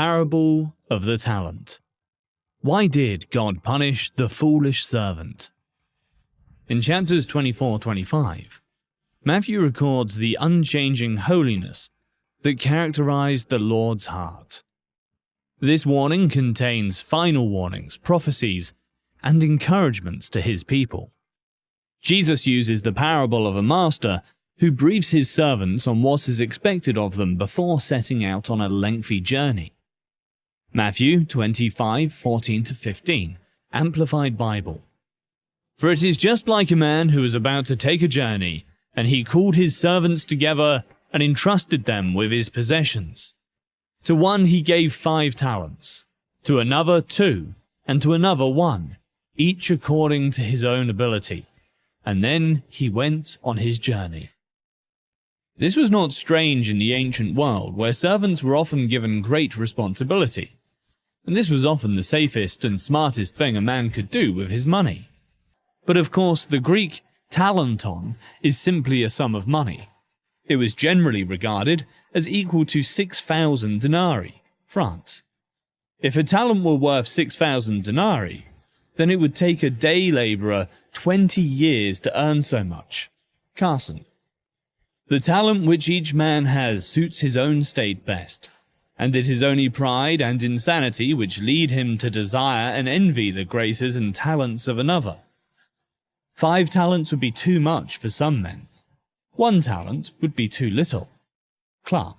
parable of the talent. Why did God punish the foolish servant? In chapters 24-25, Matthew records the unchanging holiness that characterized the Lord's heart. This warning contains final warnings, prophecies, and encouragements to his people. Jesus uses the parable of a master who briefs his servants on what is expected of them before setting out on a lengthy journey. Matthew 25:14-15, Amplified Bible. For it is just like a man who was about to take a journey, and he called his servants together and entrusted them with his possessions. To one he gave 5 talents, to another 2, and to another 1, each according to his own ability. And then he went on his journey. This was not strange in the ancient world, where servants were often given great responsibility, and this was often the safest and smartest thing a man could do with his money. But of course, the Greek talenton is simply a sum of money. It was generally regarded as equal to 6,000 denarii, France. If a talent were worth 6,000 denarii, then it would take a day labourer 20 years to earn so much. Carson. The talent which each man has suits his own state best, and it is only pride and insanity which lead him to desire and envy the graces and talents of another. 5 talents would be too much for some men. 1 talent would be too little. Clark.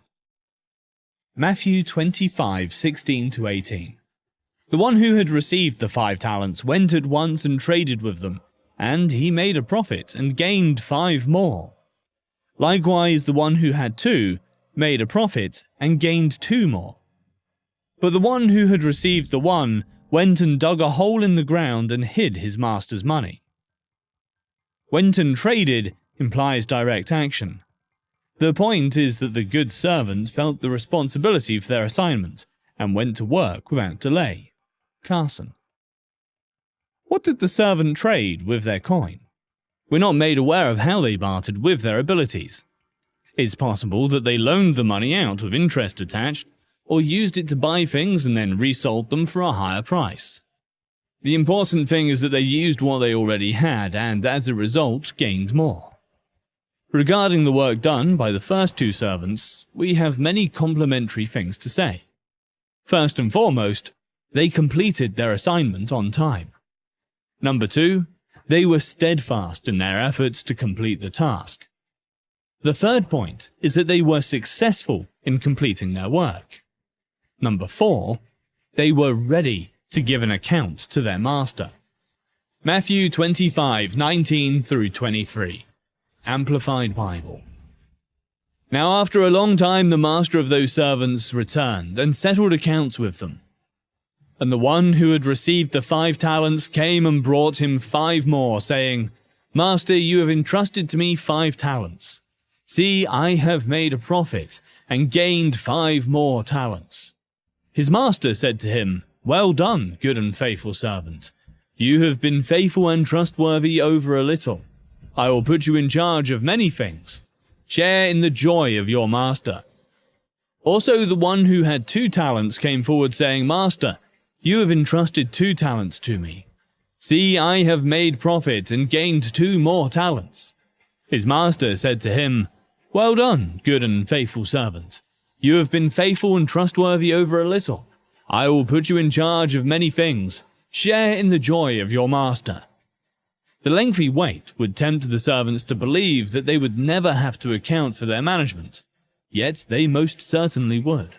Matthew 25:16-18. The one who had received the 5 talents went at once and traded with them, and he made a profit and gained 5 more. Likewise, the one who had 2 made a profit and gained 2 more. But the one who had received the 1 went and dug a hole in the ground and hid his master's money. Went and traded implies direct action. The point is that the good servant felt the responsibility for their assignment and went to work without delay. Carson. What did the servant trade with their coin? We're not made aware of how they bartered with their abilities. It's possible that they loaned the money out with interest attached, or used it to buy things and then resold them for a higher price. The important thing is that they used what they already had and, as a result, gained more. Regarding the work done by the first 2 servants, we have many complimentary things to say. First and foremost, they completed their assignment on time. Number 2, they were steadfast in their efforts to complete the task. The third point is that they were successful in completing their work. Number 4, they were ready to give an account to their master. Matthew 25:19-23, Amplified Bible. Now after a long time the master of those servants returned and settled accounts with them. And the one who had received the 5 talents came and brought him 5 more, saying, Master, you have entrusted to me 5 talents. See, I have made a profit and gained 5 more talents. His master said to him, Well done, good and faithful servant. You have been faithful and trustworthy over a little. I will put you in charge of many things. Share in the joy of your master. Also the one who had 2 talents came forward saying, Master, you have entrusted 2 talents to me. See, I have made profit and gained 2 more talents. His master said to him, Well done, good and faithful servant. You have been faithful and trustworthy over a little. I will put you in charge of many things. Share in the joy of your master. The lengthy wait would tempt the servants to believe that they would never have to account for their management, yet they most certainly would.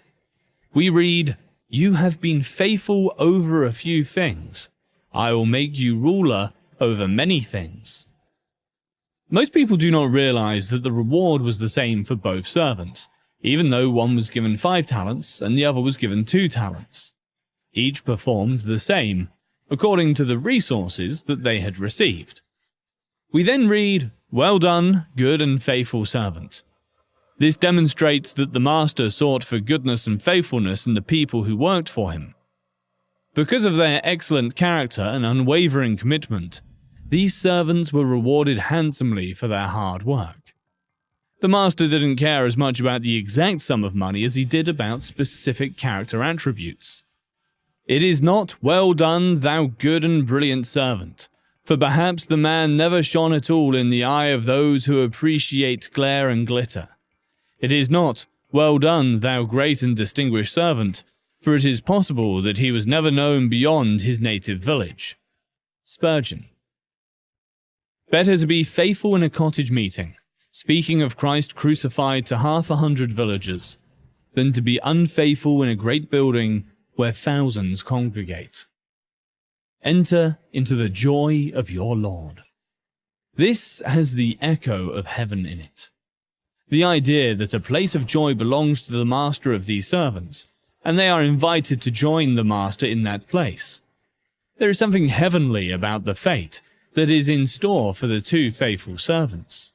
We read, You have been faithful over a few things. I will make you ruler over many things. Most people do not realize that the reward was the same for both servants, even though one was given 5 talents and the other was given 2 talents. Each performed the same, according to the resources that they had received. We then read, Well done, good and faithful servant. This demonstrates that the master sought for goodness and faithfulness in the people who worked for him. Because of their excellent character and unwavering commitment, these servants were rewarded handsomely for their hard work. The master didn't care as much about the exact sum of money as he did about specific character attributes. "It is not, 'Well done, thou good and brilliant servant,' for perhaps the man never shone at all in the eye of those who appreciate glare and glitter. It is not, 'Well done, thou great and distinguished servant,' for it is possible that he was never known beyond his native village." Spurgeon. Better to be faithful in a cottage meeting, speaking of Christ crucified to 100 villagers, than to be unfaithful in a great building where thousands congregate. Enter into the joy of your Lord. This has the echo of heaven in it. The idea that a place of joy belongs to the master of these servants, and they are invited to join the master in that place. There is something heavenly about the fate that is in store for the two faithful servants.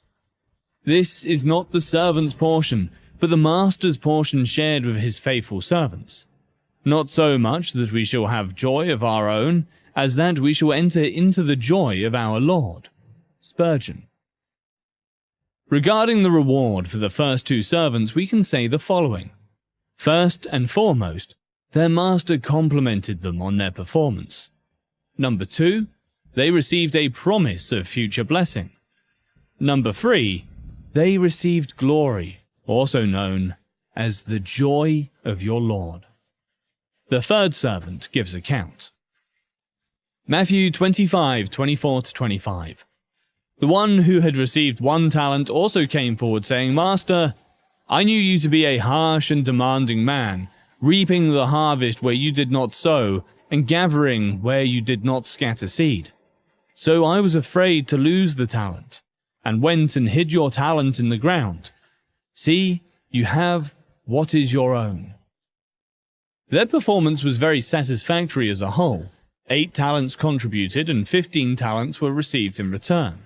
This is not the servant's portion, but the master's portion shared with his faithful servants. Not so much that we shall have joy of our own, as that we shall enter into the joy of our Lord. Spurgeon. Regarding the reward for the first two servants, we can say the following. First and foremost, their master complimented them on their performance. Number 2, they received a promise of future blessing. Number 3, they received glory, also known as the joy of your Lord. The third servant gives account. Matthew 25:24-25. The one who had received 1 talent also came forward, saying, "Master, I knew you to be a harsh and demanding man, reaping the harvest where you did not sow, and gathering where you did not scatter seed. So I was afraid to lose the talent, and went and hid your talent in the ground. See, you have what is your own." Their performance was very satisfactory as a whole. 8 talents contributed and 15 talents were received in return.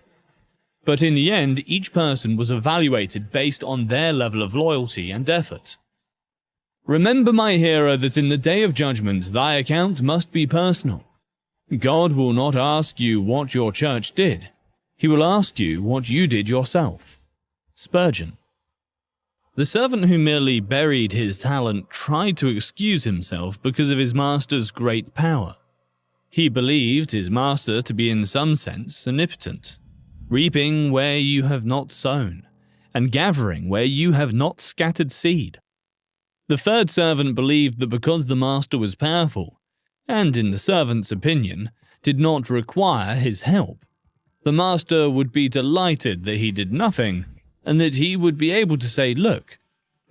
But in the end, each person was evaluated based on their level of loyalty and effort. Remember, my hearer, that in the day of judgment thy account must be personal. God will not ask you what your church did. He will ask you what you did yourself. Spurgeon. The servant who merely buried his talent tried to excuse himself because of his master's great power. He believed his master to be in some sense omnipotent, reaping where you have not sown, and gathering where you have not scattered seed. The third servant believed that because the master was powerful, and in the servant's opinion, did not require his help, the master would be delighted that he did nothing, and that he would be able to say, "Look,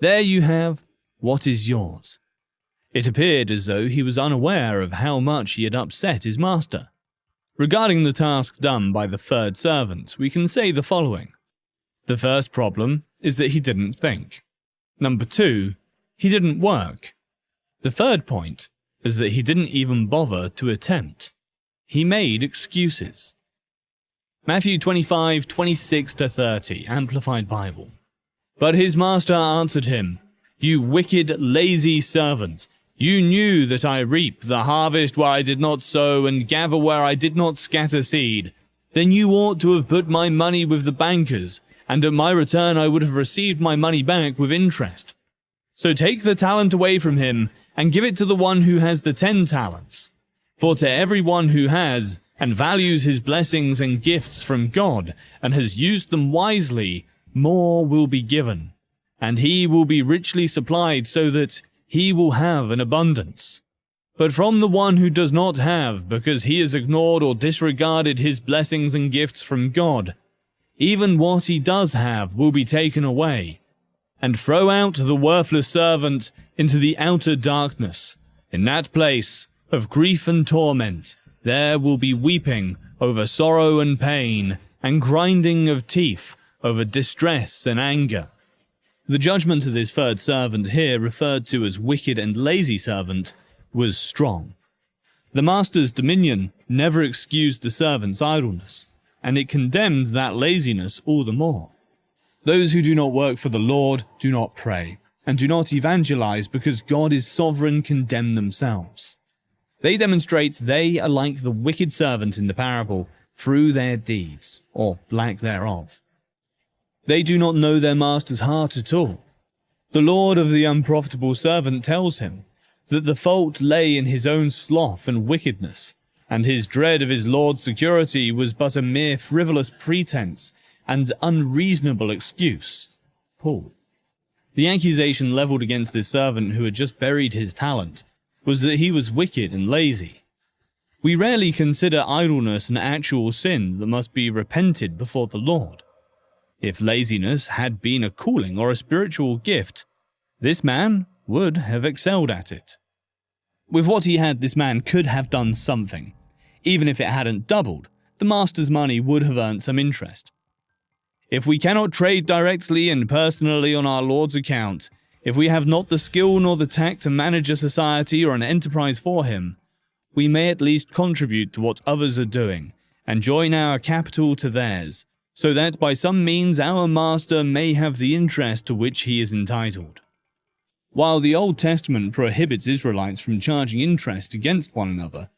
there you have what is yours." It appeared as though he was unaware of how much he had upset his master. Regarding the task done by the third servant, we can say the following. The first problem is that he didn't think. Number 2, he didn't work. The third point is that he didn't even bother to attempt. He made excuses. Matthew 25:26-30, Amplified Bible. But his master answered him, "You wicked, lazy servant, you knew that I reap the harvest where I did not sow and gather where I did not scatter seed. Then you ought to have put my money with the bankers, and at my return I would have received my money back with interest. So take the talent away from him, and give it to the one who has the 10 talents. For to everyone who has, and values his blessings and gifts from God, and has used them wisely, more will be given, and he will be richly supplied so that he will have an abundance. But from the one who does not have, because he has ignored or disregarded his blessings and gifts from God, even what he does have will be taken away. And throw out the worthless servant into the outer darkness. In that place of grief and torment, there will be weeping over sorrow and pain, and grinding of teeth over distress and anger." The judgment of this third servant, here referred to as wicked and lazy servant, was strong. The master's dominion never excused the servant's idleness, and it condemned that laziness all the more. Those who do not work for the Lord do not pray, and do not evangelize because God is sovereign condemn themselves. They demonstrate they are like the wicked servant in the parable through their deeds, or lack thereof. They do not know their master's heart at all. The lord of the unprofitable servant tells him that the fault lay in his own sloth and wickedness, and his dread of his lord's security was but a mere frivolous pretense and unreasonable excuse. Paul. The accusation levelled against this servant who had just buried his talent was that he was wicked and lazy. We rarely consider idleness an actual sin that must be repented before the Lord. If laziness had been a calling or a spiritual gift, this man would have excelled at it. With what he had, this man could have done something. Even if it hadn't doubled, the master's money would have earned some interest. If we cannot trade directly and personally on our Lord's account, if we have not the skill nor the tact to manage a society or an enterprise for him, we may at least contribute to what others are doing and join our capital to theirs, so that by some means our master may have the interest to which he is entitled. While the Old Testament prohibits Israelites from charging interest against one another,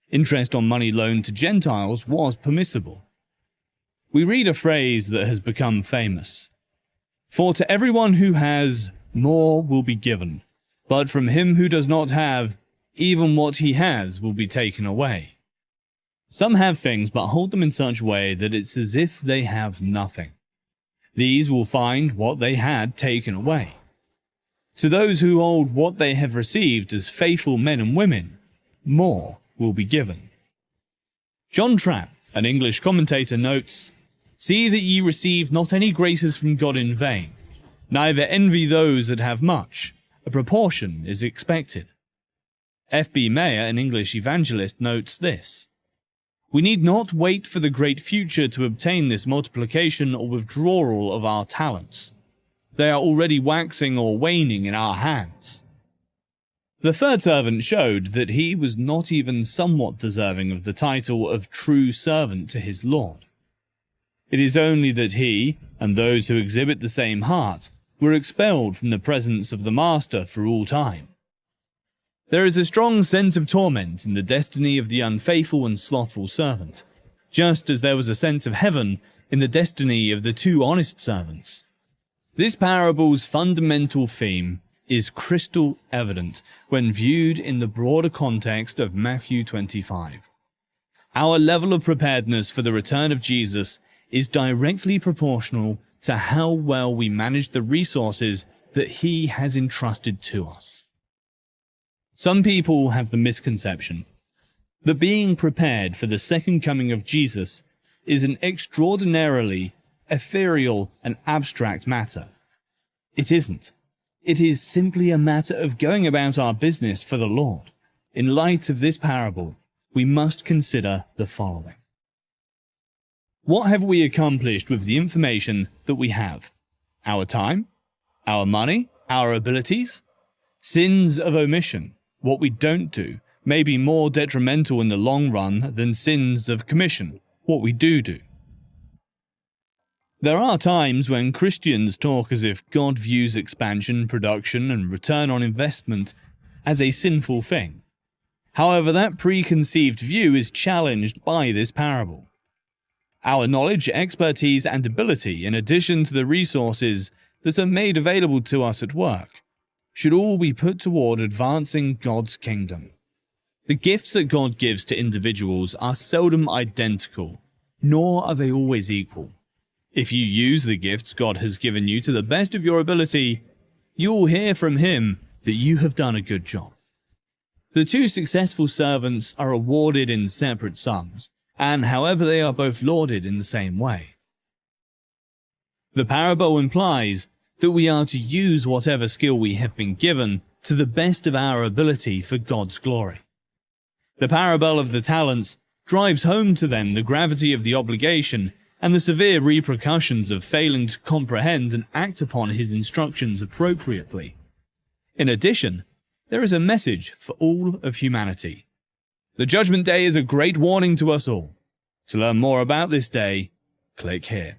interest on money loaned to Gentiles was permissible. We read a phrase that has become famous. For to everyone who has, more will be given, but from him who does not have, even what he has will be taken away. Some have things but hold them in such a way that it's as if they have nothing. These will find what they had taken away. To those who hold what they have received as faithful men and women, more will be given. John Trapp, an English commentator, notes, "See that ye receive not any graces from God in vain, neither envy those that have much. A proportion is expected." F.B. Mayer, an English evangelist, notes this, "We need not wait for the great future to obtain this multiplication or withdrawal of our talents. They are already waxing or waning in our hands." The third servant showed that he was not even somewhat deserving of the title of true servant to his Lord. It is only that he, and those who exhibit the same heart, were expelled from the presence of the Master for all time. There is a strong sense of torment in the destiny of the unfaithful and slothful servant, just as there was a sense of heaven in the destiny of the two honest servants. This parable's fundamental theme is crystal evident when viewed in the broader context of Matthew 25. Our level of preparedness for the return of Jesus is directly proportional to how well we manage the resources that he has entrusted to us. Some people have the misconception that being prepared for the second coming of Jesus is an extraordinarily ethereal and abstract matter. It isn't. It is simply a matter of going about our business for the Lord. In light of this parable, we must consider the following. What have we accomplished with the information that we have? Our time? Our money? Our abilities? Sins of omission, what we don't do, may be more detrimental in the long run than sins of commission, what we do. There are times when Christians talk as if God views expansion, production, and return on investment as a sinful thing. However, that preconceived view is challenged by this parable. Our knowledge, expertise, and ability, in addition to the resources that are made available to us at work, should all be put toward advancing God's kingdom. The gifts that God gives to individuals are seldom identical, nor are they always equal. If you use the gifts God has given you to the best of your ability, you will hear from him that you have done a good job. The two successful servants are awarded in separate sums, and however they are both lauded in the same way. The parable implies that we are to use whatever skill we have been given to the best of our ability for God's glory. The parable of the talents drives home to them the gravity of the obligation and the severe repercussions of failing to comprehend and act upon his instructions appropriately. In addition, there is a message for all of humanity. The Judgment Day is a great warning to us all. To learn more about this day, click here.